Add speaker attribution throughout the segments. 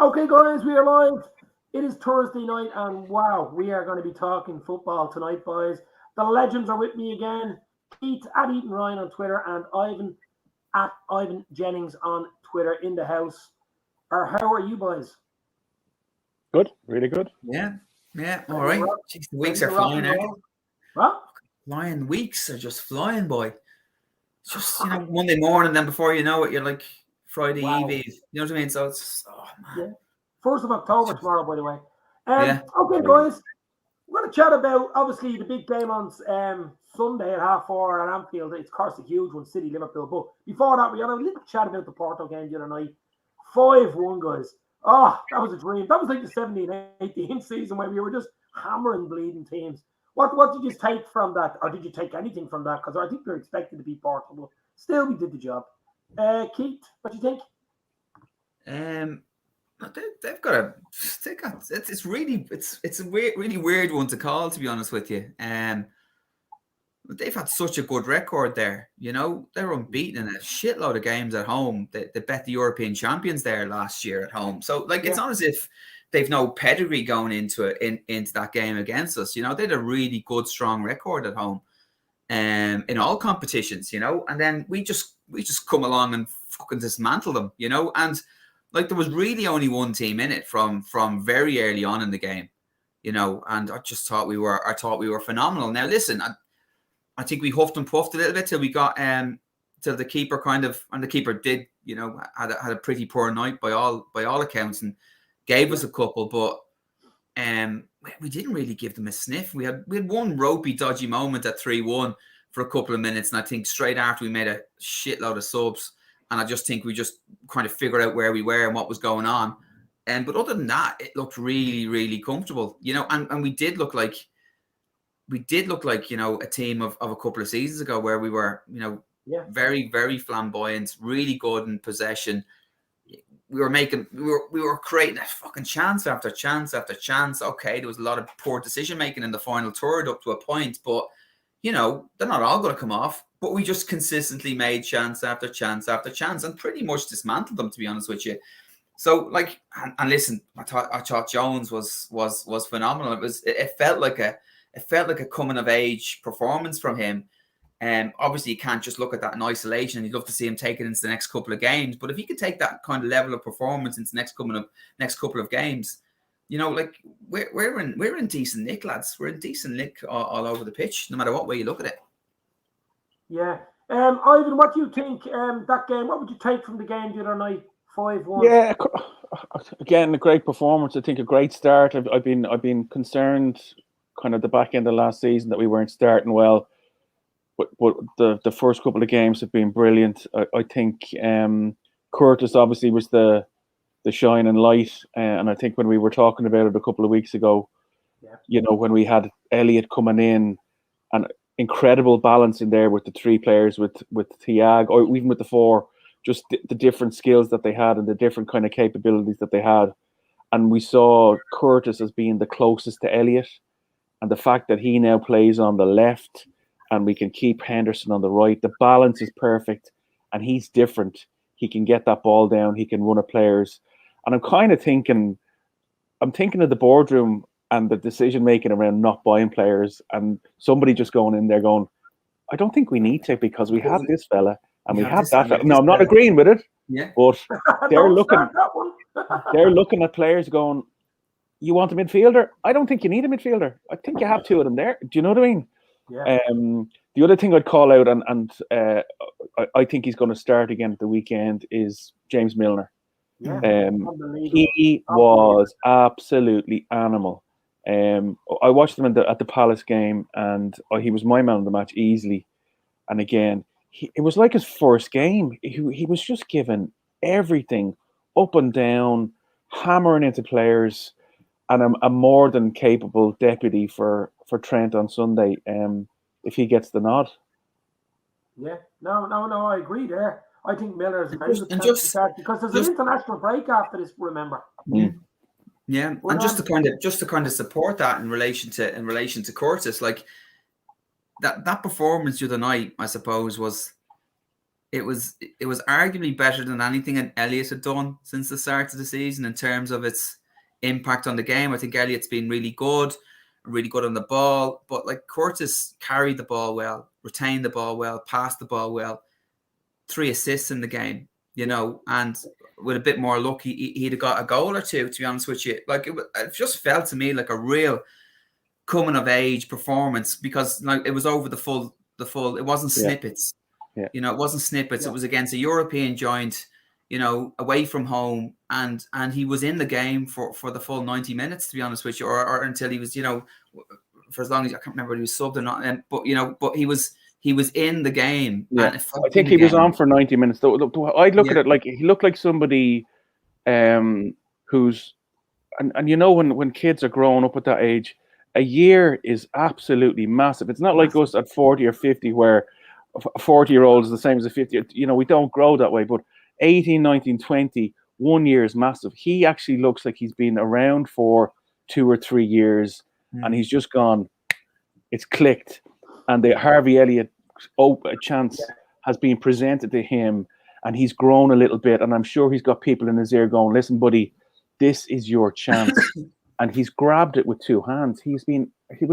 Speaker 1: Okay, guys, we are live. It is Thursday night, and wow, we are going to be talking football tonight, boys. The legends are with me again. Keith at Eaton Ryan on Twitter, and Ivan at Ivan Jennings on Twitter in the house. Or how are you, boys?
Speaker 2: Good, really good.
Speaker 3: Yeah, all right. Jeez, the weeks are flying out.
Speaker 1: What?
Speaker 3: Flying weeks are just flying, boy. It's just Monday morning, then before you know it, you're like Friday Eve. You know what I mean? So it's man.
Speaker 1: Yeah. 1st of October tomorrow, by the way.
Speaker 3: Yeah.
Speaker 1: Okay, guys. We're going to chat about, obviously, the big game on Sunday at 4:30 at Anfield. It's, of course, a huge one, City, Liverpool. But before that, we had a little chat about the Porto game the other night. 5-1, guys. Oh, that was a dream. That was like the 17-18 season where we were just hammering bleeding teams. What did you take from that? Or did you take anything from that? Because I think we were expected to be Porto, but still we did the job. Keith, what do you think?
Speaker 3: They've got it's a really weird one to call, to be honest with you. They've had such a good record there. They're unbeaten in a shitload of games at home. They bet the European champions there last year at home. So it's not as if they've no pedigree going into that game against us. They had a really good, strong record at home, in all competitions. And then we just come along and fucking dismantle them. And there was really only one team in it from very early on in the game. And I just thought we were phenomenal. Now listen, I think we huffed and puffed a little bit till we got till the keeper and the keeper did had a pretty poor night by all accounts and gave us a couple, but we didn't really give them a sniff. We had one ropey, dodgy moment at 3-1 for a couple of minutes, and I think straight after we made a shitload of subs, and I just think we just kind of figured out where we were and what was going on. But other than that, it looked really, really comfortable, and we did look like a team of a couple of seasons ago where we were, very, very flamboyant, really good in possession. We were creating a fucking chance after chance after chance. Okay, there was a lot of poor decision making in the final third up to a point, but they're not all going to come off. But we just consistently made chance after chance after chance and pretty much dismantled them, to be honest with you. So and listen, I thought Jones was phenomenal. It felt like a coming of age performance from him. Obviously, you can't just look at that in isolation, and you'd love to see him take it into the next couple of games. But if he could take that kind of level of performance into the next couple of games, we're in decent nick, lads. We're in decent nick all over the pitch, no matter what way you look at it.
Speaker 1: Yeah, Ivan, what do you think that game? What would you take from the game the other night? 5-1.
Speaker 2: Yeah, again, a great performance. I think a great start. I've been concerned, kind of the back end of last season, that we weren't starting well. But the first couple of games have been brilliant. I think Curtis obviously was the shining light, and I think when we were talking about it a couple of weeks ago, when we had Elliott coming in, and incredible balance in there with the three players, with Thiago, or even with the four, just the different skills that they had and the different kind of capabilities that they had, and we saw Curtis as being the closest to Elliott, and the fact that he now plays on the left. And we can keep Henderson on the right. The balance is perfect, and he's different. He can get that ball down. He can run at players. And I'm kind of thinking of the boardroom and the decision making around not buying players, and somebody just going in there going, I don't think we need to, because we have this fella and we have that fella. No, I'm not agreeing with it.
Speaker 3: Yeah.
Speaker 2: But they're looking at players going, you want a midfielder? I don't think you need a midfielder. I think you have two of them there. Do you know what I mean?
Speaker 1: Yeah.
Speaker 2: The other thing I'd call out, and I think he's going to start again at the weekend, is James Milner.
Speaker 1: Yeah.
Speaker 2: He was absolutely animal. I watched him at the Palace game, and he was my man of the match easily. And again, it was like his first game. He was just giving everything up and down, hammering into players, and a more than capable deputy for Trent on Sunday, if he gets the nod.
Speaker 1: Yeah, no, I agree there. I think Miller is a very good
Speaker 3: start
Speaker 1: because there's an international break after this. Remember.
Speaker 3: Yeah,
Speaker 1: Well,
Speaker 3: and just to kind of support that in relation to Curtis, like that performance the other night, I suppose, was it was arguably better than anything Elliott had done since the start of the season in terms of its impact on the game. I think Elliott's been really good on the ball, but like Curtis carried the ball well, retained the ball well, passed the ball well. 3 assists in the game, you know, and with a bit more luck, he'd have got a goal or two, to be honest with you. Like it just felt to me like a real coming of age performance, because like it was over the full. It wasn't snippets.
Speaker 2: Yeah.
Speaker 3: You know, it wasn't snippets. It was against a European giant, you know, away from home, and he was in the game for the full 90 minutes, to be honest with you, or until he was, you know, for as long as I can't remember whether he was subbed or not. But you know, but he was in the game.
Speaker 2: Yeah, I think he was on for 90 minutes. Though I'd look at it like he looked like somebody who's and you know when kids are growing up at that age, a year is absolutely massive. It's not like us at 40 or 50 where a 40-year-old is the same as a 50. You know, we don't grow that way. But 18, 19, 20, 1 year is massive. He actually looks like he's been around for 2 or 3 years, and he's just gone. It's clicked, and the Harvey Elliott chance has been presented to him, and he's grown a little bit. And I'm sure he's got people in his ear going, "Listen, buddy, this is your chance." And he's grabbed it with 2 hands. He was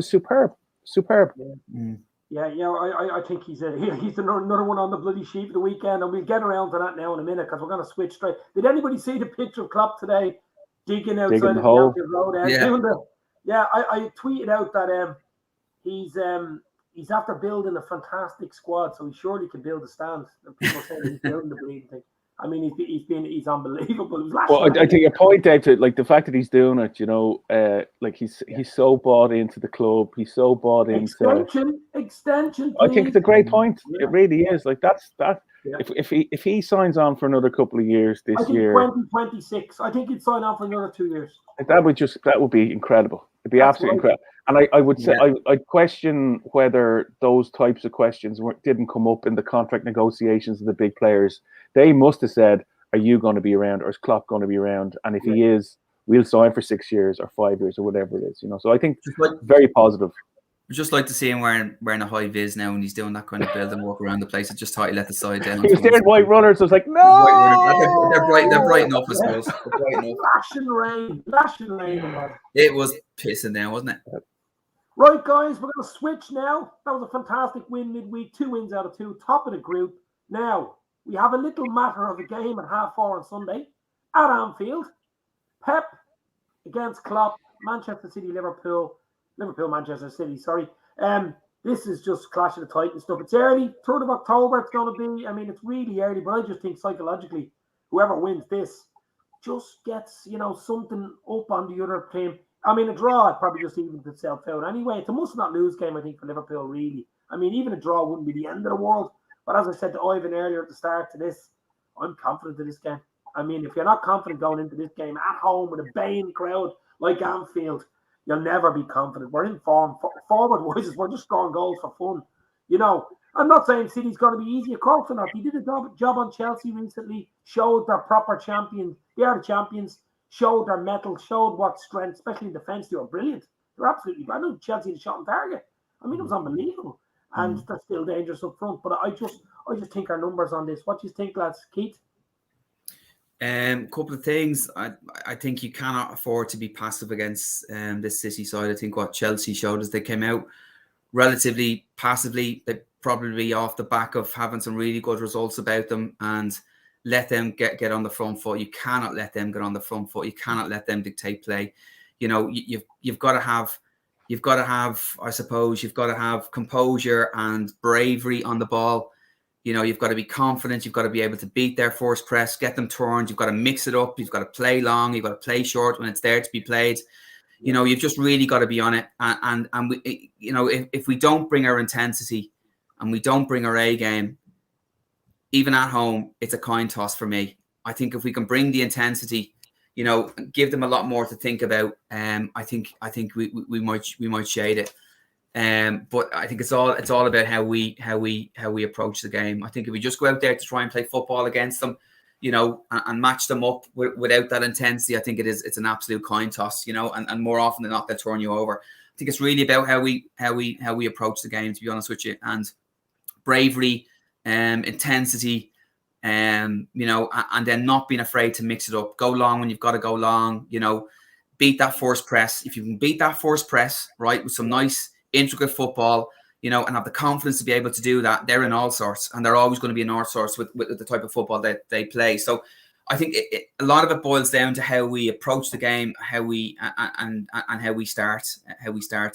Speaker 2: superb.
Speaker 1: Yeah, you know, I think he's another one on the bloody sheet for the weekend, and we'll get around to that now in a minute because we're going to switch straight. Did anybody see the picture of Klopp today digging outside the hole? I tweeted out that he's after building a fantastic squad, so he surely can build a stand. And people saying he's building the bleeding thing. I mean, he's unbelievable.
Speaker 2: Well, I think your point, Dave, to like the fact that he's doing it, you know, like he's so bought into the club. He's so bought into
Speaker 1: extension.
Speaker 2: I think it's a great point. Yeah. It really is. Like that's that. Yeah. If he signs on for another couple of years this year,
Speaker 1: 2026, I think he'd sign on for another 2 years.
Speaker 2: That would be incredible. It'd be absolutely incredible. And I would say I'd question whether those types of questions didn't come up in the contract negotiations of the big players. They must have said, "Are you going to be around, or is Klopp going to be around? And if he is, we'll sign for 6 years or 5 years or whatever it is." You know, so I think very positive.
Speaker 3: I'd just like to see him wearing a high vis now, and he's doing that kind of build and walk around the place. I just thought he let the side down.
Speaker 2: He was there in white runners. I was like, no.
Speaker 3: They're bright enough, I suppose.
Speaker 1: Flashing rain.
Speaker 3: It was pissing down, wasn't it?
Speaker 1: Right, guys, we're going to switch now. That was a fantastic win midweek. 2 wins out of 2, top of the group. Now, we have a little matter of a game at 4:30 on Sunday at Anfield. Pep against Klopp, Manchester City, Liverpool, Manchester City, sorry. This is just Clash of the Titans stuff. It's early, 3rd of October it's going to be. I mean, it's really early, but I just think psychologically, whoever wins this just gets, you know, something up on the other team. I mean, a draw probably just evens itself out. Anyway, it's a must-not-lose game, I think, for Liverpool, really. I mean, even a draw wouldn't be the end of the world. But as I said to Ivan earlier at the start to this, I'm confident of this game. I mean, if you're not confident going into this game at home with a baying crowd like Anfield, you'll never be confident. We're in form. Forward-wise, we're just scoring goals for fun. You know, I'm not saying City's going to be easy. Of course not. He did a job on Chelsea recently, showed they're proper champions. They are the champions, showed their mettle, showed what strength, especially in defence. They were brilliant. They're absolutely brilliant. I know Chelsea had a shot on target. I mean, it was unbelievable. And they're still dangerous up front. But I just think our numbers on this. What do you think, lads? Keith?
Speaker 3: Couple of things. I think you cannot afford to be passive against this City side. I think what Chelsea showed is they came out relatively passively. They probably off the back of having some really good results about them, and let them get on the front foot. You cannot let them get on the front foot. You cannot let them dictate play. You know, you've got to have. I suppose you've got to have composure and bravery on the ball. You know, you've got to be confident. You've got to be able to beat their force press, get them turned. You've got to mix it up. You've got to play long. You've got to play short when it's there to be played. You know, you've just really got to be on it. And we, you know, if we don't bring our intensity and we don't bring our A game, even at home, it's a coin toss for me. I think if we can bring the intensity, you know, give them a lot more to think about. I think we might shade it. But I think it's all about how we approach the game. I think if we just go out there to try and play football against them, you know, and match them up without that intensity, I think it's an absolute coin toss, you know, and more often than not they'll turn you over. I think it's really about how we approach the game, to be honest with you, and bravery, intensity, you know, and then not being afraid to mix it up. Go long when you've got to go long, you know, beat that first press. If you can beat that first press, right, with some nice intricate football, you know, and have the confidence to be able to do that, they're in all sorts, and they're always going to be in all sorts with the type of football that they play. So I think a lot of it boils down to how we approach the game, how we and how we start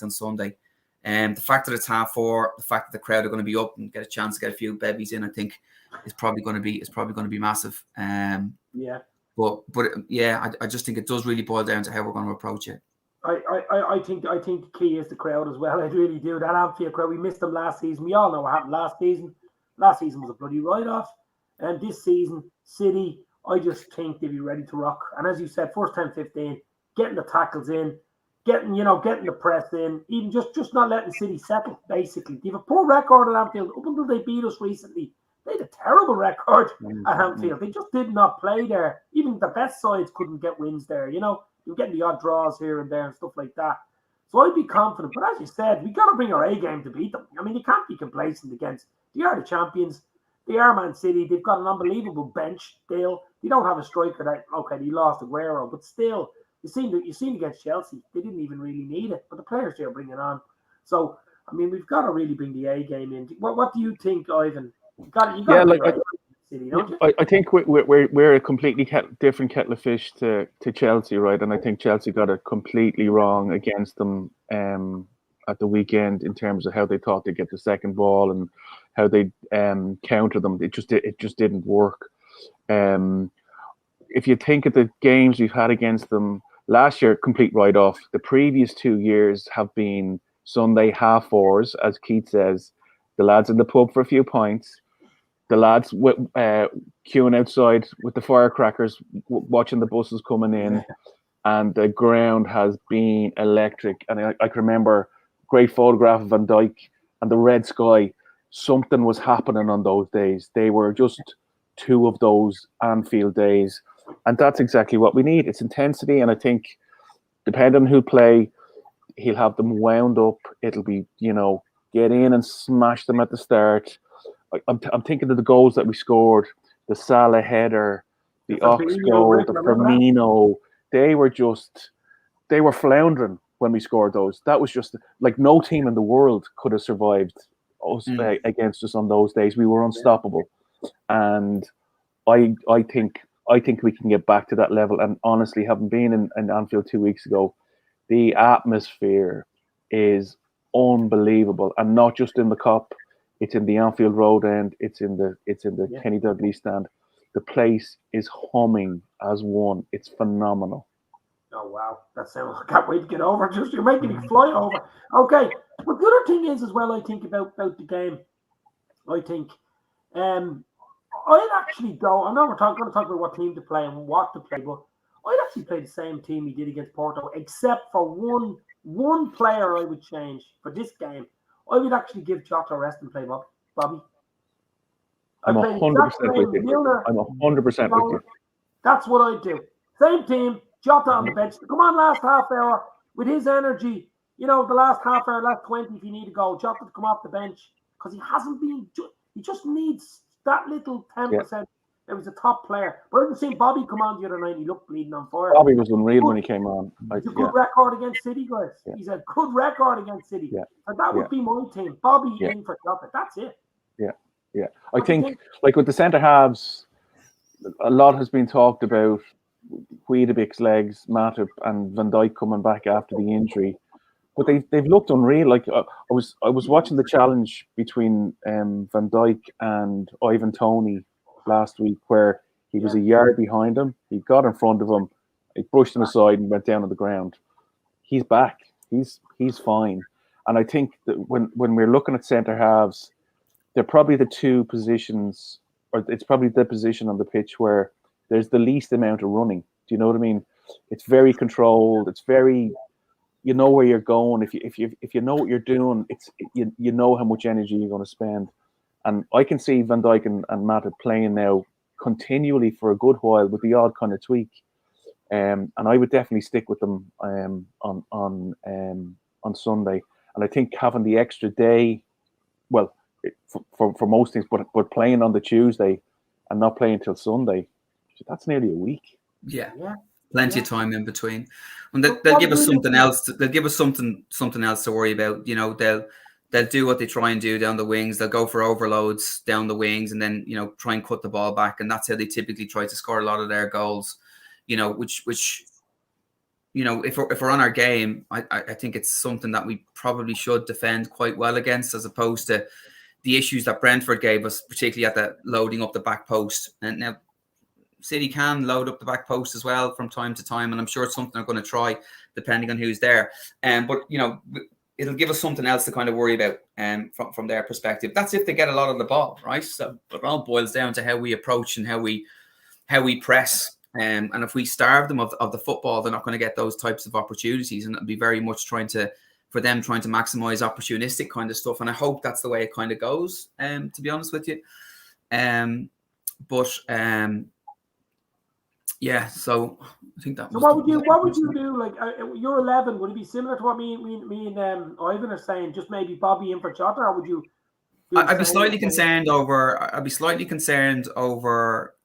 Speaker 3: on Sunday. The fact that it's 4:30, the fact that the crowd are going to be up and get a chance to get a few babies in, I think is probably going to be massive.
Speaker 1: Yeah.
Speaker 3: But yeah, I just think it does really boil down to how we're going to approach it.
Speaker 1: I think the key is the crowd as well. I really do. That Anfield crowd, we missed them last season. We all know what happened last season. Last season was a bloody write-off. And this season, City, I just think they'll be ready to rock. And as you said, first 10, 15, getting the tackles in, getting the press in, even just not letting City settle, basically. They have a poor record at Anfield. Up until they beat us recently, they had a terrible record at Anfield. They just did not play there. Even the best sides couldn't get wins there, you know. You're getting the odd draws here and there and stuff like that. So I'd be confident. But as you said, we got to bring our A game to beat them. I mean, you can't be complacent against. They are the champions. They are Man City. They've got an unbelievable bench still. They don't have a striker that, okay, they lost Aguero, but still, you seen against Chelsea, they didn't even really need it. But the players they're bringing on. So, I mean, we've got to really bring the A game in. What do you think, Ivan? You got to bring our City, don't you?
Speaker 2: I think we're a completely different kettle of fish to Chelsea, right? And I think Chelsea got it completely wrong against them at the weekend in terms of how they thought they'd get the second ball and how they counter them. It just didn't work. If you think of the games we've had against them last year, complete write-off. The previous 2 years have been Sunday 4:30, as Keith says. The lads in the pub for a few pints. The lads queuing outside with the firecrackers, watching the buses coming in, and the ground has been electric. And I can remember a great photograph of Van Dijk and the red sky. Something was happening on those days. They were just two of those Anfield days, and that's exactly what we need. It's intensity, and I think depending on who play, he'll have them wound up. It'll be, you know, get in and smash them at the start. I'm thinking of the goals that we scored, the Salah header, the Ox goal, the Firmino. They were floundering when we scored those. That was just like no team in the world could have survived us against us on those days. We were unstoppable, and I think we can get back to that level. And honestly, having been in Anfield 2 weeks ago, the atmosphere is unbelievable, and not just in the Kop. It's in the Anfield Road end. It's in the Kenny Dalglish stand. The place is humming as one. It's phenomenal.
Speaker 1: Oh wow, that sounds! I can't wait to get over. Just you're making me fly over. Okay, but the other thing is as well. I think about the game. I think, I'd actually go. I know we're going to talk about what team to play and what to play, but I'd actually play the same team he did against Porto, except for one player I would change for this game. I would actually give Jota a rest and play Bobby.
Speaker 2: I'm 100% with you. I'm 100% with you.
Speaker 1: That's what I do. Same team, Jota on the bench. Come on, last half hour with his energy. You know, the last half hour, last 20, if you need to go, Jota to come off the bench because he hasn't been. He just needs that little 10%. It was a top player. But I haven't seen Bobby come on the other night. He looked bleeding on fire.
Speaker 2: Bobby was unreal when he came on.
Speaker 1: He's a good record against City, guys. Yeah. He's a good record against City. Yeah. And that would be my team. Bobby in for Jota. That's it.
Speaker 2: Yeah. I think, like with the centre halves, a lot has been talked about Wiedebik's legs, Matip, and Van Dijk coming back after the injury. But they've looked unreal. Like I was watching the challenge between Van Dijk and Ivan Toney last week, where he was a yard behind him. He got in front of him, he brushed him aside and went down on the ground. He's back. He's fine. And I think that when we're looking at centre halves, they're probably the two positions, or it's probably the position on the pitch where there's the least amount of running. Do you know what I mean? It's very controlled. It's very, you know where you're going. If you know what you're doing, you know how much energy you're going to spend. And I can see Van Dijk and Matip playing now continually for a good while with the odd kind of tweak. And I would definitely stick with them on Sunday. And I think having the extra day, well, for most things, but playing on the Tuesday and not playing till Sunday, that's nearly a week.
Speaker 3: Yeah. Plenty of time in between, and they'll give us something else. They'll give us something else to worry about. You know, they'll do what they try and do down the wings. They'll go for overloads down the wings, and then try and cut the ball back, and that's how they typically try to score a lot of their goals. Which if we're on our game, I think it's something that we probably should defend quite well against, as opposed to the issues that Brentford gave us, particularly at the loading up the back post. And now City can load up the back post as well from time to time, and I'm sure it's something they're going to try, depending on who's there. But it'll give us something else to kind of worry about from their perspective. That's if they get a lot of the ball, right? So it all boils down to how we approach and how we press. And if we starve them of the football, they're not going to get those types of opportunities, and it'll be very much trying to maximize opportunistic kind of stuff. And I hope that's the way it kind of goes. To be honest with you, yeah. So I think that.
Speaker 1: So what would you do? Like your 11, would it be similar to what me and Ivan are saying? Just maybe Bobby in for Jota, or would you?
Speaker 3: I'd be slightly concerned over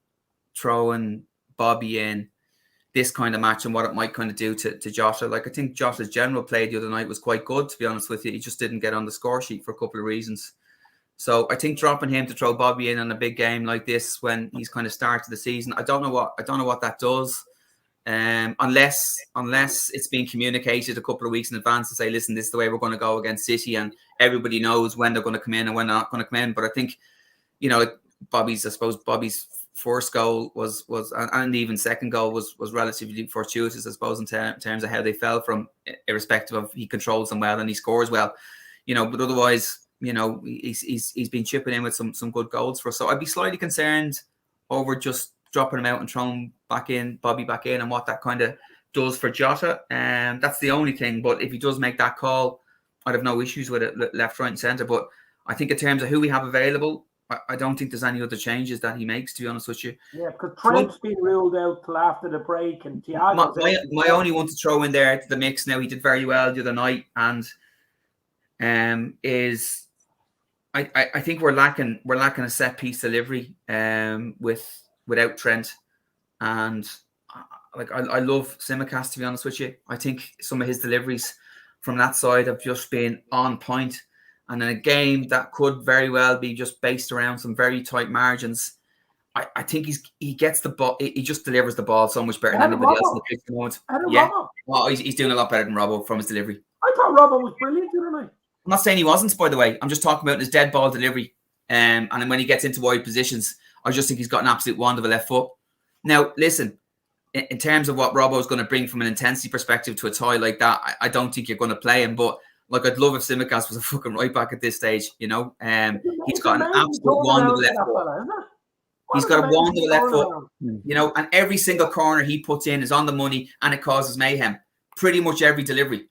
Speaker 3: throwing Bobby in this kind of match and what it might kind of do to Jota. Like, I think Jota's general play the other night was quite good, to be honest with you. He just didn't get on the score sheet for a couple of reasons. So I think dropping him to throw Bobby in on a big game like this when he's kind of started the season, I don't know what that does. Unless it's been communicated a couple of weeks in advance to say, listen, this is the way we're going to go against City, and everybody knows when they're going to come in and when they're not going to come in. But I think, Bobby's first goal was and even second goal was relatively fortuitous, I suppose, in terms of how they fell from, irrespective of he controls them well and he scores well, but otherwise, he's been chipping in with some good goals for us. So I'd be slightly concerned over just dropping him out and throwing Bobby back in, and what that kind of does for Jota. And that's the only thing. But if he does make that call, I'd have no issues with it, left, right, and centre. But I think in terms of who we have available, I don't think there's any other changes that he makes, to be honest with you.
Speaker 1: Yeah, because Trent's been ruled out till after the break, and Thiago.
Speaker 3: My only one to throw in there to the mix now, he did very well the other night, and is I think we're lacking a set piece delivery without Trent, and I love Tsimikas, to be honest with you. I think some of his deliveries from that side have just been on point. And in a game that could very well be just based around some very tight margins, I think he gets the ball. He just delivers the ball so much better than anybody else in the pitch at the moment. Yeah, well, he's doing a lot better than Robbo from his delivery.
Speaker 1: I thought Robbo was brilliant the other night.
Speaker 3: I'm not saying he wasn't, by the way. I'm just talking about his dead ball delivery. And then when he gets into wide positions, I just think he's got an absolute wand of a left foot. Now, listen, in terms of what Robbo's going to bring from an intensity perspective to a tie like that, I don't think you're going to play him, but. Like, I'd love if Tsimikas was a fucking right back at this stage, He's got an absolute wand of the left foot. He's got a wand of the left foot, and every single corner he puts in is on the money, and it causes mayhem. Pretty much every delivery.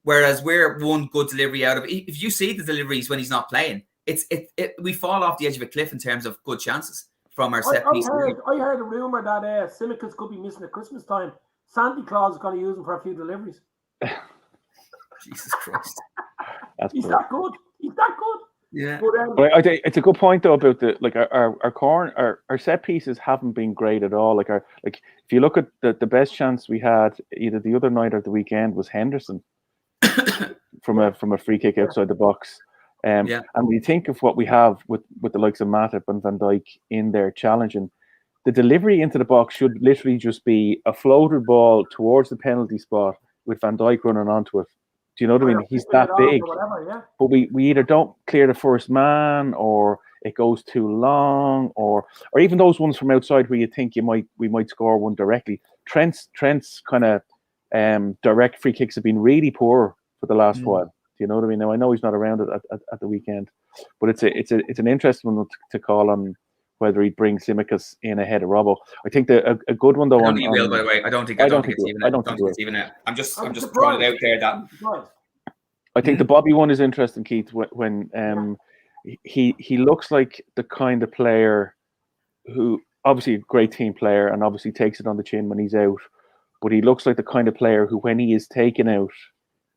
Speaker 3: Whereas we're one good delivery out of it. If you see the deliveries when he's not playing, we fall off the edge of a cliff in terms of good chances from our set piece.
Speaker 1: I heard a rumour that Tsimikas could be missing at Christmas time. Santa Claus is going to use him for a few deliveries.
Speaker 3: Jesus Christ.
Speaker 1: He's that good.
Speaker 3: Yeah.
Speaker 2: But I think it's a good point though about our set pieces haven't been great at all. Like if you look at the best chance we had either the other night or the weekend was Henderson from a free kick outside the box. And we think of what we have with the likes of Matip and Van Dijk in there challenging. The delivery into the box should literally just be a floated ball towards the penalty spot with Van Dijk running onto it. Do you know what I mean? He's that big, but we either don't clear the first man, or it goes too long, or even those ones from outside where you think we might score one directly. Trent's kind of direct free kicks have been really poor for the last while. Do you know what I mean? Now I know he's not around at the weekend, but it's an interesting one to call on whether he brings Tsimikas in ahead of Robbo. I think a good one though.
Speaker 3: I don't think he will, by the way. I don't think it's even out. I'm just throwing it out there that
Speaker 2: I think the Bobby one is interesting, Keith, when he looks like the kind of player who obviously a great team player and obviously takes it on the chin when he's out, but he looks like the kind of player who, when he is taken out,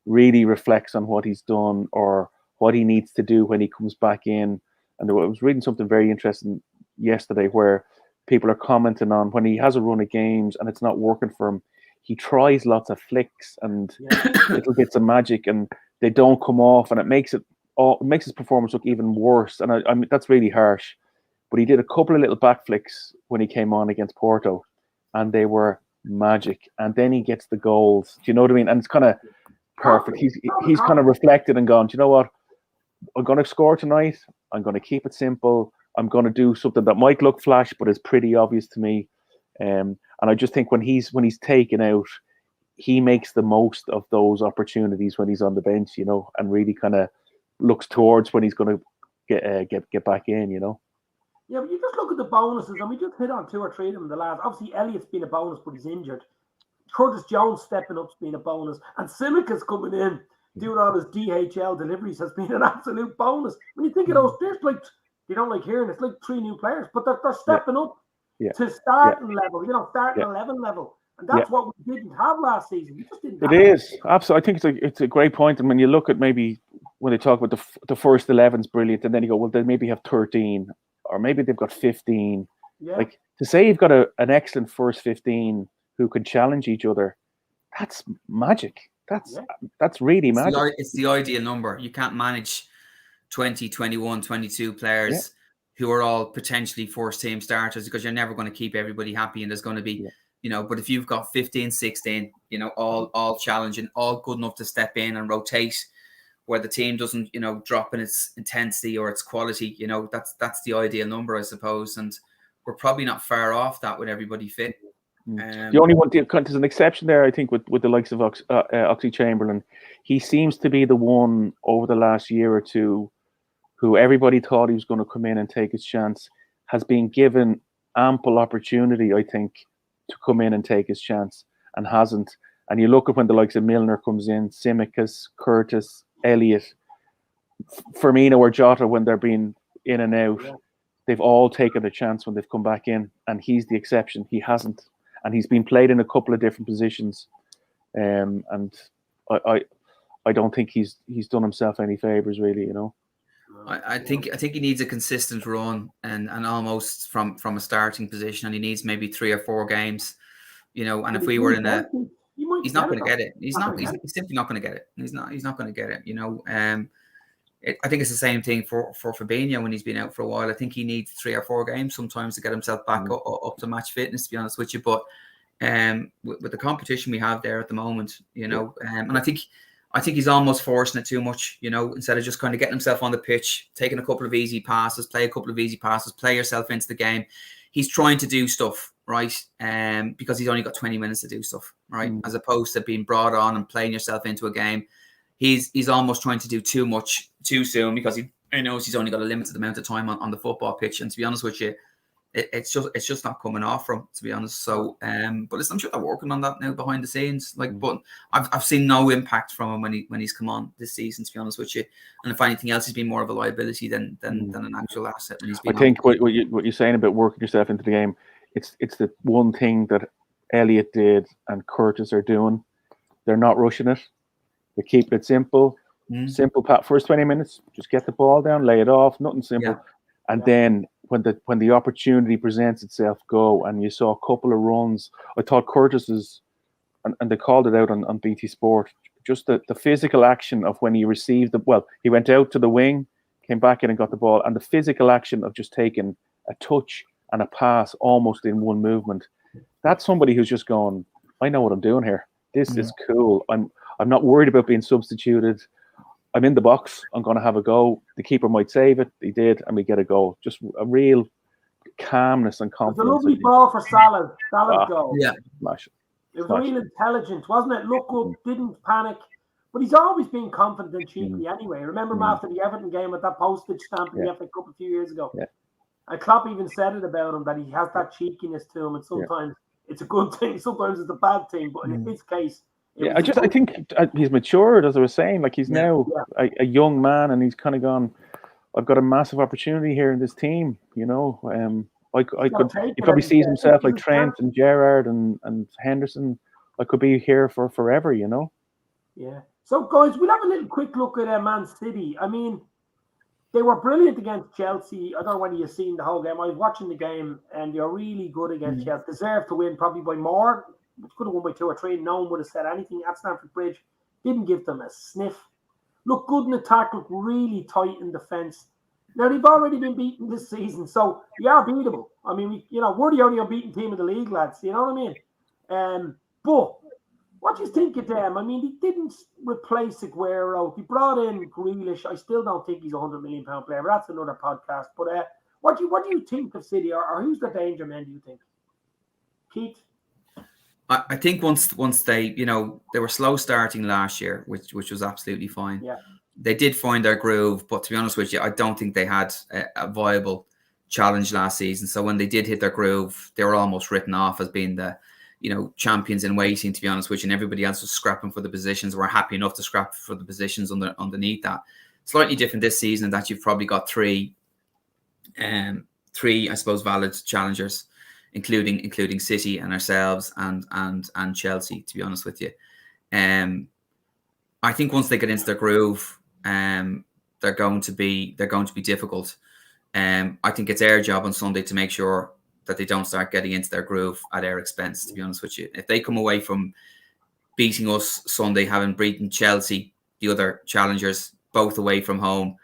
Speaker 2: really reflects on what he's done or what he needs to do when he comes back in. And I was reading something very interesting yesterday where people are commenting on when he has a run of games and it's not working for him, he tries lots of flicks and little bits of magic, and they don't come off, and it makes his performance look even worse. And I mean, that's really harsh. But he did a couple of little back flicks when he came on against Porto, and they were magic. And then he gets the goals. Do you know what I mean? And it's kind of perfect. He's kind of reflected and gone, do you know what? I'm going to score tonight. I'm going to keep it simple. I'm going to do something that might look flash, but is pretty obvious to me. And I just think when he's taken out, he makes the most of those opportunities when he's on the bench, you know, and really kind of looks towards when he's going to get back in, you know.
Speaker 1: Yeah, but you just look at the bonuses, and we just hit on 2 or 3 of them in the last. Obviously, Elliott's been a bonus, but he's injured. Curtis Jones stepping up's been a bonus, and Simica's coming in, doing all his DHL deliveries has been an absolute bonus. When you think of those, there's like, you don't like hearing it's like 3 new players, but they're stepping up to starting level, you know, starting 11 level. And that's what we didn't have last season. We just didn't have
Speaker 2: it. Is absolutely. I think it's a great point. And when you look at maybe when they talk about the first 11's brilliant, and then you go, well, they maybe have 13, or maybe they've got 15.
Speaker 1: Yeah.
Speaker 2: Like to say you've got an excellent first 15 who can challenge each other, that's magic. That's really magic.
Speaker 3: It's the ideal number. You can't manage 20, 21, 22 players who are all potentially first team starters, because you're never going to keep everybody happy, and there's going to be you know, but if you've got 15, 16, you know, all challenging, all good enough to step in and rotate, where the team doesn't, you know, drop in its intensity or its quality, you know, that's the ideal number, I suppose. And we're probably not far off that with everybody fit.
Speaker 2: The only one, there's an exception there, I think, with the likes of Oxlade-Chamberlain. He seems to be the one over the last year or two who everybody thought he was going to come in and take his chance, has been given ample opportunity, I think, to come in and take his chance, and hasn't. And you look at when the likes of Milner comes in, Tsimikas, Curtis, Elliott, Firmino or Jota, when they're being in and out, they've all taken a chance when they've come back in, and he's the exception. He hasn't, and he's been played in a couple of different positions, and I don't think he's done himself any favors, really, you know.
Speaker 3: I think he needs a consistent run and almost from a starting position, and he needs maybe 3 or 4 games, you know. And if we were in he's not going to get it. He's simply not going to get it. He's not going to get it, you know. I think it's the same thing for Fabinho when he's been out for a while. I think he needs 3 or 4 games sometimes to get himself back up to match fitness, to be honest with you. But with the competition we have there at the moment, you know, and I think he's almost forcing it too much, you know, instead of just kind of getting himself on the pitch, taking a couple of easy passes, play yourself into the game. He's trying to do stuff, right? Because he's only got 20 minutes to do stuff, right? As opposed to being brought on and playing yourself into a game. He's almost trying to do too much too soon, because he knows he's only got a limited amount of time on the football pitch. And to be honest with you, it's just not coming off from, to be honest. So, but listen, I'm sure they're working on that now behind the scenes. Like, but I've seen no impact from him when he's come on this season, to be honest with you. And if anything else, he's been more of a liability than an actual asset when he's been.
Speaker 2: I think what you're saying about working yourself into the game, it's the one thing that Elliott did and Curtis are doing. They're not rushing it. They keep it simple. Simple first 20 minutes, just get the ball down, lay it off, nothing simple. And then when the opportunity presents itself, go. And you saw a couple of runs. I thought Curtis's, and they called it out on BT Sport, just the physical action of when he received he went out to the wing, came back in and got the ball, and the physical action of just taking a touch and a pass almost in one movement. That's somebody who's just gone, I know what I'm doing here. This is cool. I'm not worried about being substituted. I'm in the box. I'm going to have a go. The keeper might save it. He did, and we get a goal. Just a real calmness and confidence.
Speaker 1: It was a lovely ball for Salah. Salah's goal.
Speaker 3: Yeah.
Speaker 1: It was real intelligent, wasn't it? Look up, didn't panic. But he's always been confident and cheeky anyway. Remember him after the Everton game with that postage stamp in the FA Cup a few years ago? Yeah. And Klopp even said it about him, that he has that cheekiness to him, and sometimes it's a good thing, sometimes it's a bad thing. But in his case, I
Speaker 2: think he's matured, as I was saying. Like, he's now a young man, and he's kind of gone, I've got a massive opportunity here in this team, you know. He probably sees himself like Trent and Gerrard and Henderson. I could be here for forever, you know.
Speaker 1: Yeah. So, guys, we'll have a little quick look at Man City. I mean, They were brilliant against Chelsea. I don't know whether you've seen the whole game. I was watching the game, and they're really good against Chelsea. Deserved to win probably by more. Could have won by 2 or 3. No one would have said anything at Stamford Bridge. Didn't give them a sniff. Looked good in attack. Looked really tight in defence. Now, they've already been beaten this season, so they are beatable. I mean, we're the only unbeaten team in the league, lads. You know what I mean? But what do you think of them? I mean, they didn't replace Aguero. They brought in Grealish. I still don't think he's a £100 million player, but that's another podcast. But what do you think of City, or who's the danger man, do you think? Keith?
Speaker 3: I think once they, they were slow starting last year, which was absolutely fine.
Speaker 1: Yeah.
Speaker 3: They did find their groove, but to be honest with you, I don't think they had a viable challenge last season. So when they did hit their groove, they were almost written off as being the, champions in waiting, to be honest with you, and everybody else was scrapping for the positions. We're happy enough to scrap for the positions underneath that. Slightly different this season in that you've probably got three, I suppose, valid challengers, including City and ourselves and Chelsea, to be honest with you. I think once they get into their groove, they're going to be difficult. I think it's our job on Sunday to make sure that they don't start getting into their groove at our expense, to be honest with you. If they come away from beating us Sunday, having beaten Chelsea, the other challengers, both away from home,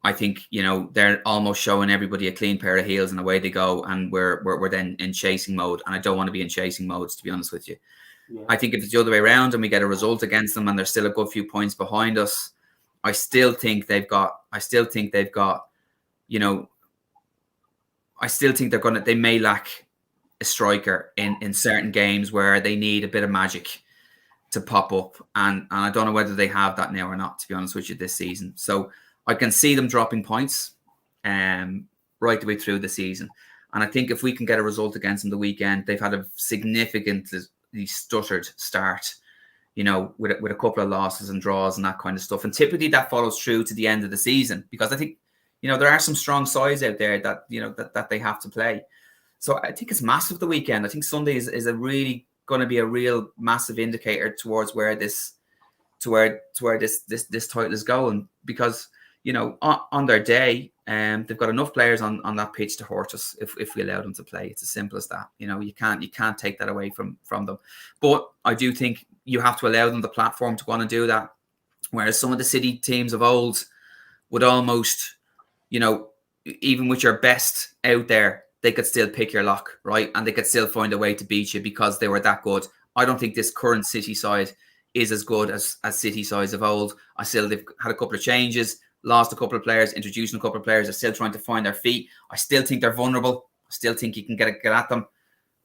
Speaker 3: I think, they're almost showing everybody a clean pair of heels and away they go, and we're then in chasing mode. And I don't want to be in chasing modes, to be honest with you.
Speaker 1: Yeah.
Speaker 3: I think if it's the other way around and we get a result against them and they're still a good few points behind us, I still think they've got, they may lack a striker in certain games where they need a bit of magic to pop up. And I don't know whether they have that now or not, to be honest with you, this season. So I can see them dropping points right the way through the season. And I think if we can get a result against them the weekend, they've had a significantly stuttered start, with a couple of losses and draws and that kind of stuff. And typically that follows through to the end of the season, because I think, there are some strong sides out there that, that they have to play. So I think it's massive the weekend. I think Sunday is a really going to be a real massive indicator towards where this title is going, because, on their day, they've got enough players on that pitch to hurt us if we allow them to play. It's as simple as that. You can't take that away from them. But I do think you have to allow them the platform to go on and do that. Whereas some of the City teams of old would almost, even with your best out there, they could still pick your lock, right? And they could still find a way to beat you because they were that good. I don't think this current City side is as good as City sides of old. They've had a couple of changes, lost a couple of players, introducing a couple of players. They're still trying to find their feet. I still think they're vulnerable. I still think you can get at them.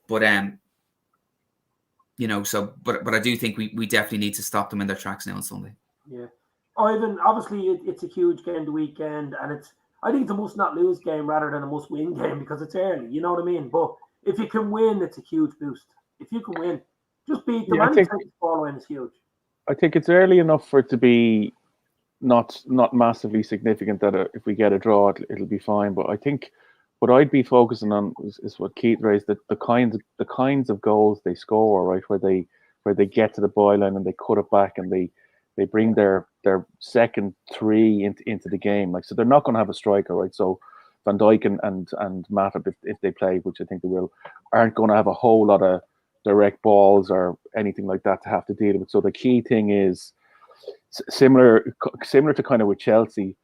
Speaker 3: But but I do think we definitely need to stop them in their tracks now on Sunday.
Speaker 1: Yeah. Ivan, obviously it's a huge game the weekend, and I think it's a must not lose game rather than a must win game because it's early, you know what I mean? But if you can win, it's a huge boost. If you can win, just beat them. Any following is huge.
Speaker 2: I think it's early enough for it to be not massively significant that if we get a draw, it'll be fine. But I think what I'd be focusing on is what Keith raised, that the kinds of goals they score, right, where they get to the byline and they cut it back and they bring their second three into the game. Like, so they're not going to have a striker, right? So Van Dijk and Matip, if they play, which I think they will, aren't going to have a whole lot of direct balls or anything like that to have to deal with. So the key thing is similar to kind of with Chelsea,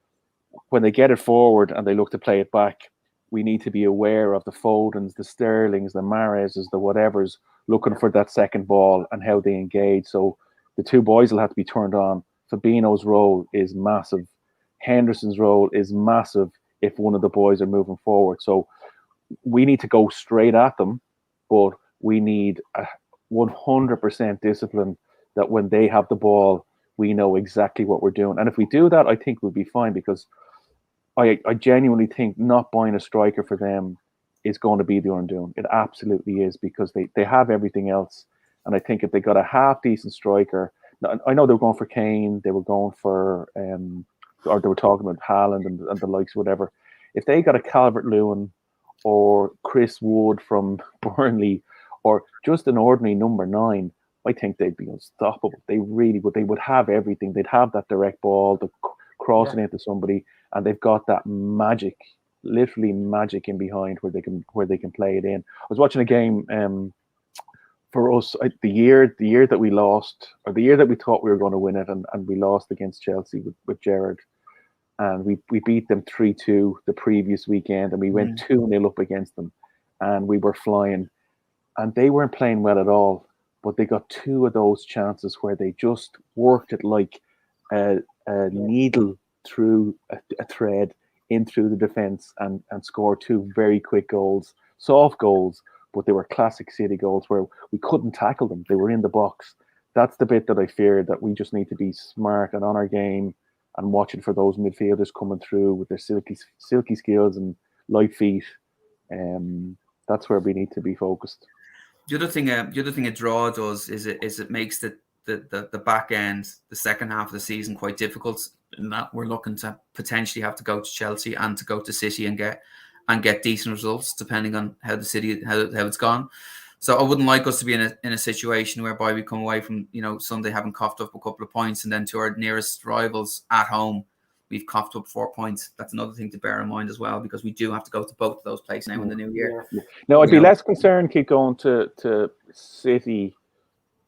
Speaker 2: when they get it forward and they look to play it back, we need to be aware of the Fodens, the Sterlings, the Mahrezes, the whatevers looking for that second ball and how they engage. So the two boys will have to be turned on. Fabinho's role is massive. Henderson's role is massive if one of the boys are moving forward. So we need to go straight at them, but we need a 100% discipline that when they have the ball, we know exactly what we're doing. And if we do that, I think we'll be fine, because I genuinely think not buying a striker for them is going to be the undoing. It absolutely is, because they have everything else. And I think if they got a half-decent striker, I know they were going for Kane, they were going for, or they were talking about Haaland and the likes, whatever. If they got a Calvert-Lewin or Chris Wood from Burnley, or just an ordinary number 9, I think they'd be unstoppable. They really would. They would have everything. They'd have that direct ball, the crossing into somebody, and they've got that magic, literally magic in behind where they can play it in. I was watching a game for us the year that we lost, or the year that we thought we were going to win it, and we lost against Chelsea with Gerrard, and we beat them 3-2 the previous weekend, and we went 2-0 up against them, and we were flying, and they weren't playing well at all, but they got 2 of those chances where they just worked it like a needle through a thread in through the defence, and scored 2 very quick goals, soft goals, but they were classic City goals where we couldn't tackle them. They were in the box. That's the bit that I fear, that we just need to be smart and on our game and watching for those midfielders coming through with their silky skills and light feet. That's where we need to be focused.
Speaker 3: The other thing a draw does is it makes the back end, the second half of the season, quite difficult, in that we're looking to potentially have to go to Chelsea and to go to City and get decent results depending on how it's gone. So I wouldn't like us to be in a situation whereby we come away from Sunday having coughed up a couple of points, and then to our nearest rivals at home we've coughed up 4 points. That's another thing to bear in mind as well, because we do have to go to both of those places now in the new year.
Speaker 2: Now I'd be less concerned keep going to City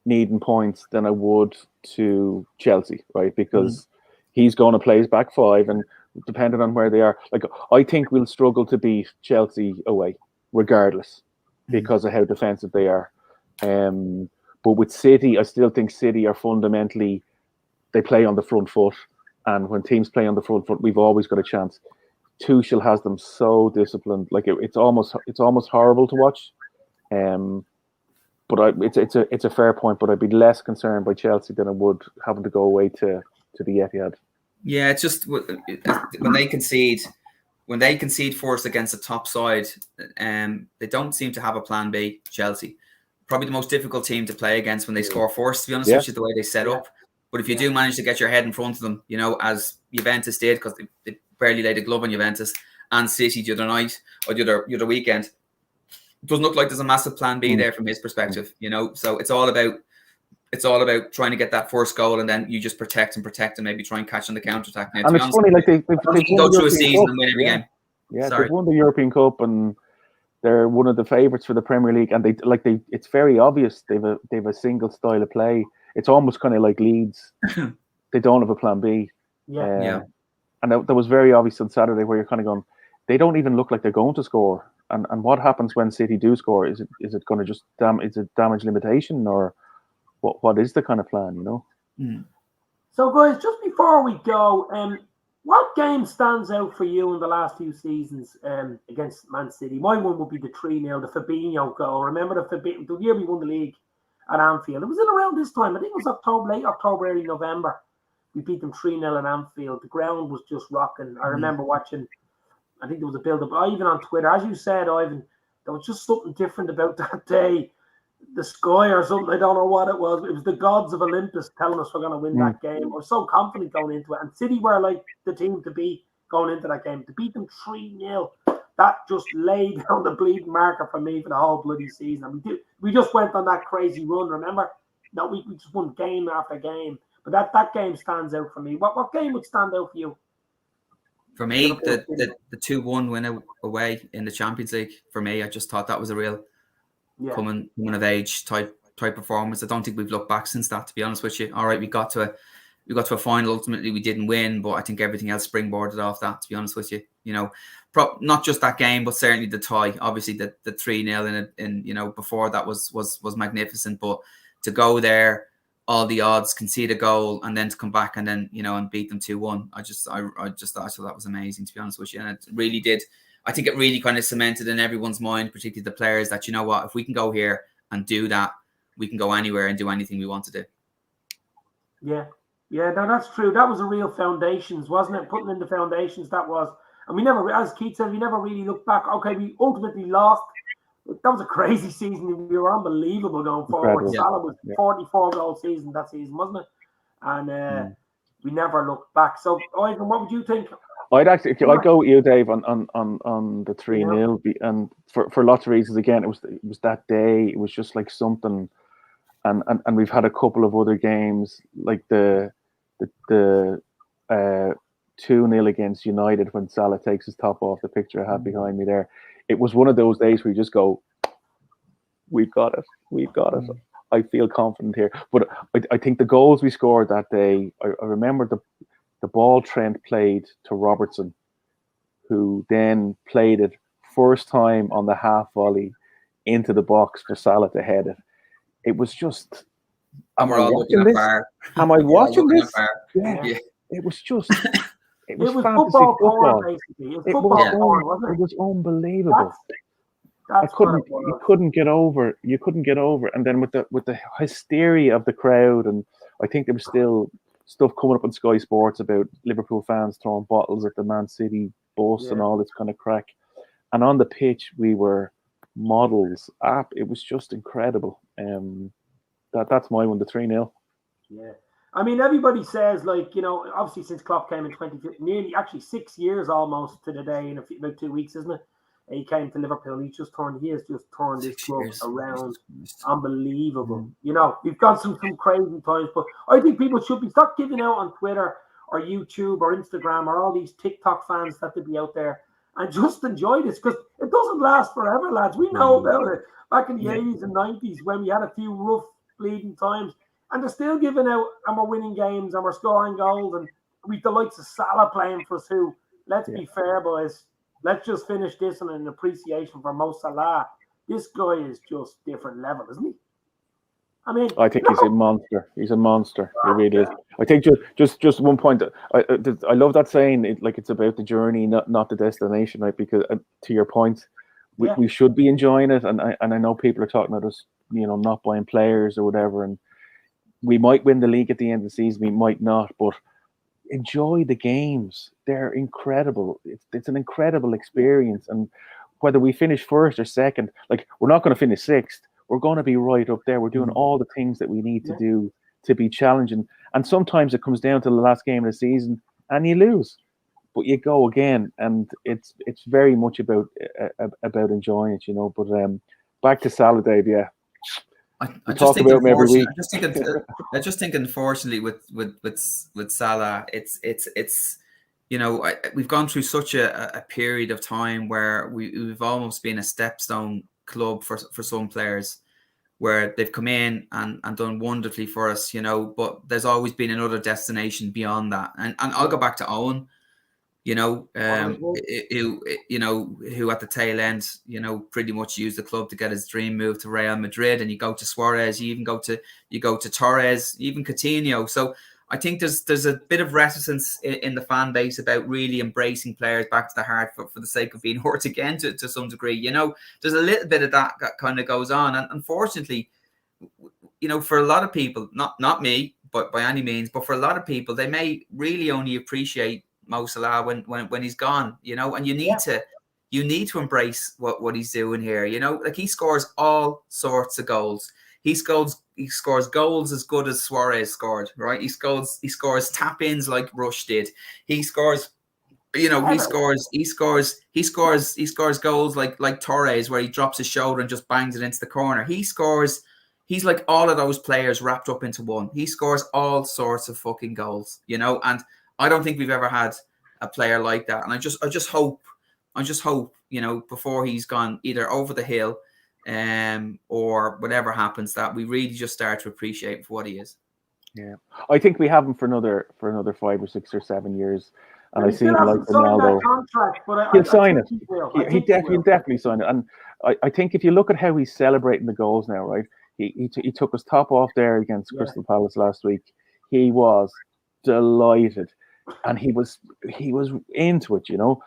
Speaker 2: needing points than I would to Chelsea, right? Because he's going to play his back 5, and depending on where they are, like, I think we'll struggle to beat Chelsea away regardless because of how defensive they are. But with City, I still think City are fundamentally, they play on the front foot, and when teams play on the front foot, we've always got a chance. Tuchel has them so disciplined, like it's almost horrible to watch. But it's a fair point. But I'd be less concerned by Chelsea than I would having to go away to the Etihad.
Speaker 3: Yeah, it's just when they concede first against a top side, they don't seem to have a plan B. Chelsea, probably the most difficult team to play against when they score first. To be honest with you, the way they set up. But if you do manage to get your head in front of them, as Juventus did, because they barely laid a glove on Juventus, and City the other night or the other weekend, it doesn't look like there's a massive plan B there from his perspective. So it's all about trying to get that first goal, and then you just protect and maybe try and catch on the counter attack. Now,
Speaker 2: and it's funny, like they
Speaker 3: can go through a season and win every game.
Speaker 2: Yeah, they've won the European Cup, and they're one of the favourites for the Premier League. And it's very obvious they've a single style of play. It's almost kind of like Leeds. They don't have a plan B. And that was very obvious on Saturday, where you're kind of going, they don't even look like they're going to score. And what happens when City do score? Is it going to just is it damage limitation, or what is the kind of plan?
Speaker 1: So guys, just before we go, what game stands out for you in the last few seasons against Man City? My one would be the 3-0, the Fabinho goal. Remember the year we won the league at Anfield? It was in around this time. I think it was late October, early November. We beat them 3-0 at Anfield. The ground was just rocking. I remember watching, I think there was a build-up, even on Twitter. As you said, Ivan, there was just something different about that day. The sky or something, I don't know what it was. It was the gods of Olympus telling us we're going to win that game. I was so confident going into it. And City were like the team to beat going into that game. To beat them 3-0, that just laid down the bleeding marker for me for the whole bloody season. And we just went on that crazy run, remember? No, we just won game after game. But that game stands out for me. What game would stand out for you?
Speaker 3: For me, the 2-1 win away in the Champions League, for me, I just thought that was a real coming of age type performance. I don't think we've looked back since that, to be honest with you. All right, we got to a final. Ultimately, we didn't win, but I think everything else springboarded off that, to be honest with you. Not just that game, but certainly the tie. Obviously, the 3-0 in before that was magnificent. But to go there, all the odds, concede a goal, and then to come back and then and beat them 2-1. I thought that was amazing, to be honest with you, and it really did. I think it really kind of cemented in everyone's mind, particularly the players, that if we can go here and do that, we can go anywhere and do anything we want to do.
Speaker 1: Yeah, no, that's true. That was a real foundations, wasn't it? Putting in the foundations, that was. And we never, as Keith said, we never really looked back. Okay, we ultimately lost. That was a crazy season. We were unbelievable going forward. Salah was 44-goal season that season, wasn't it? And we never looked back. So, Ivan, what would you think?
Speaker 2: I'd go with you, Dave, on the 3-0, and for lots of reasons. Again, it was that day. It was just like something, and we've had a couple of other games like the 2-0 against United when Salah takes his top off, the picture I have behind me there. It was one of those days where you just go, we've got it. We've got it. I feel confident here. But I think the goals we scored that day, I remember the ball Trent played to Robertson, who then played it first time on the half volley into the box for Salah to head it. It was just...
Speaker 3: And we're all looking at VAR.
Speaker 2: Am I watching this?
Speaker 3: Yeah.
Speaker 2: It was just... It was fantasy
Speaker 1: football.
Speaker 2: football.
Speaker 1: Basically. It was
Speaker 2: unbelievable. You couldn't get over. You couldn't get over. And then with the hysteria of the crowd, and I think there was still stuff coming up on Sky Sports about Liverpool fans throwing bottles at the Man City bus and all this kind of crack. And on the pitch, we were models. It was just incredible. That's my one, the 3-0.
Speaker 1: Yeah. I mean, everybody says, like, you know, obviously since Klopp came in 2015, nearly actually 6 years almost to the day in about 2 weeks, isn't it? He came to Liverpool. He has just turned this club around. Unbelievable. You know, we've got some crazy times, but I think people should stop giving out on Twitter or YouTube or Instagram or all these TikTok fans that they be out there and just enjoy this, because it doesn't last forever, lads. We know about it back in the 80s and 90s when we had a few rough bleeding times. And they're still giving out, and we're winning games, and we're scoring goals, and we've the likes of Salah playing for us, who, let's be fair, boys, let's just finish this on an appreciation for Mo Salah. This guy is just different level, isn't he? I mean,
Speaker 2: I think he's a monster. He's a monster. He really is. I think just one point. I love that saying. It's about the journey, not the destination, right? Because to your point, we should be enjoying it, and I know people are talking about us, you know, not buying players or whatever, and we might win the league at the end of the season, we might not, but enjoy the games. They're incredible. It's an incredible experience. And whether we finish first or second, like, we're not going to finish sixth. We're going to be right up there. We're doing all the things that we need to do to be challenging. And sometimes it comes down to the last game of the season and you lose, but you go again. And it's very much about enjoying it, you know. But back to Salah, Dave,
Speaker 3: I just think about him every week. I just think, unfortunately, with Salah, it's you know, we've gone through such a period of time where we've almost been a stepstone club for some players, where they've come in and done wonderfully for us, you know. But there's always been another destination beyond that, and I'll go back to Owen. You know, who at the tail end, you know, pretty much used the club to get his dream move to Real Madrid. And you go to Suarez, you go to Torres, even Coutinho. So I think there's a bit of reticence in the fan base about really embracing players back to the heart for the sake of being hurt again to some degree. You know, there's a little bit of that kind of goes on, and unfortunately, you know, for a lot of people, not me, but by any means, but for a lot of people, they may really only appreciate Mo Salah when he's gone, you know. And you need to embrace what he's doing here, you know. Like, he scores all sorts of goals. He scores goals as good as Suarez scored, right? He scores tap-ins like Rush did. He scores, you know, he scores goals like Torres, where he drops his shoulder and just bangs it into the corner. He's like all of those players wrapped up into one. He scores all sorts of fucking goals, you know. And I don't think we've ever had a player like that. And I just hope, you know, before he's gone either over the hill, or whatever happens, that we really just start to appreciate him for what he is.
Speaker 2: Yeah, I think we have him for another 5 or 6 or 7 years, and I see him like Ronaldo. He'll sign it. He'll definitely sign it. And I think if you look at how he's celebrating the goals now, right? He took his top off there against Crystal Palace last week. He was delighted, and he was into it, you know.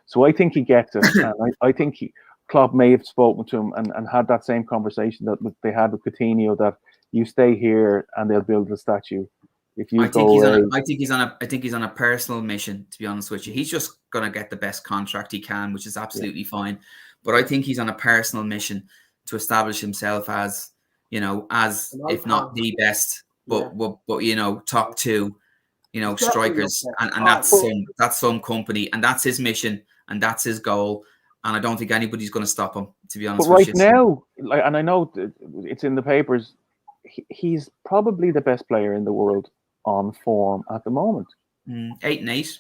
Speaker 2: So I think he gets it, and I think Klopp may have spoken to him and had that same conversation that they had with Coutinho, that you stay here and they'll build a statue. If you I think he's on a personal mission, to be honest with you. He's just gonna get the best contract he can, which is absolutely fine. But I think he's on a personal mission to establish himself as, you know, as if not the best, but you know, top two, you know, strikers, and that's some company, and that's his mission, and that's his goal. And I don't think anybody's going to stop him, to be honest with you. But right now, and I know it's in the papers, he's probably the best player in the world on form at the moment.
Speaker 3: 8 and 8.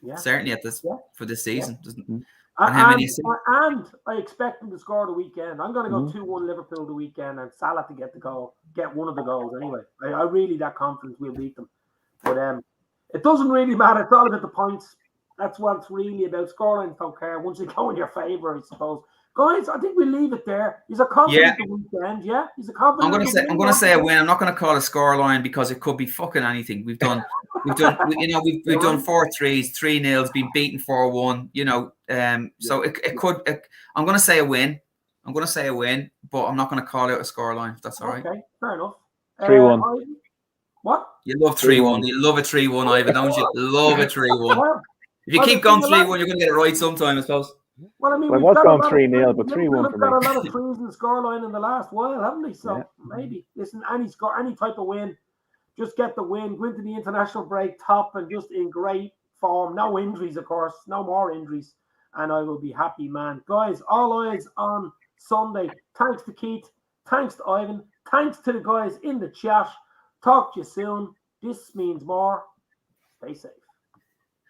Speaker 1: Yeah.
Speaker 3: Certainly at this
Speaker 1: Yeah.
Speaker 3: for this season.
Speaker 2: Mm.
Speaker 3: And how many?
Speaker 1: And I expect them to score the weekend. I'm going to go 2-1 Liverpool the weekend, and Salah to get the goal, get one of the goals anyway. I really that confident we'll beat them. But it doesn't really matter. It's all about the points. That's what it's really about. Scorelines don't care. Once they go in your favour, I suppose. Guys, I think we leave it there. He's a confident the weekend, yeah. He's a confident.
Speaker 3: I'm gonna say a win. I'm not gonna call a scoreline because it could be fucking anything. We've done 4 3s, 3-0, been beaten 4-1. You know, so it could. I'm gonna say a win. But I'm not gonna call out a scoreline. If that's all right.
Speaker 1: Okay, fair enough.
Speaker 2: 3-1.
Speaker 1: What?
Speaker 3: You love 3-1. You love a 3-1, Ivan, don't you? Love a 3-1.
Speaker 1: Well,
Speaker 3: If you keep going 3-1, you're gonna get it right sometime, I suppose.
Speaker 1: Well, I mean,
Speaker 2: I
Speaker 1: we've
Speaker 2: was
Speaker 1: got
Speaker 2: going
Speaker 1: a lot
Speaker 2: 3-0,
Speaker 1: of
Speaker 2: but 3-1
Speaker 1: We've
Speaker 2: for
Speaker 1: got
Speaker 2: me.
Speaker 1: a lot of threes in the scoreline in the last while, haven't we? So maybe listen, any type of win, just get the win, go into the international break top and just in great form. No injuries, of course, no more injuries, and I will be happy, man. Guys, all eyes on Sunday. Thanks to Keith, thanks to Ivan, thanks to the guys in the chat. Talk to you soon. This means more. Stay safe.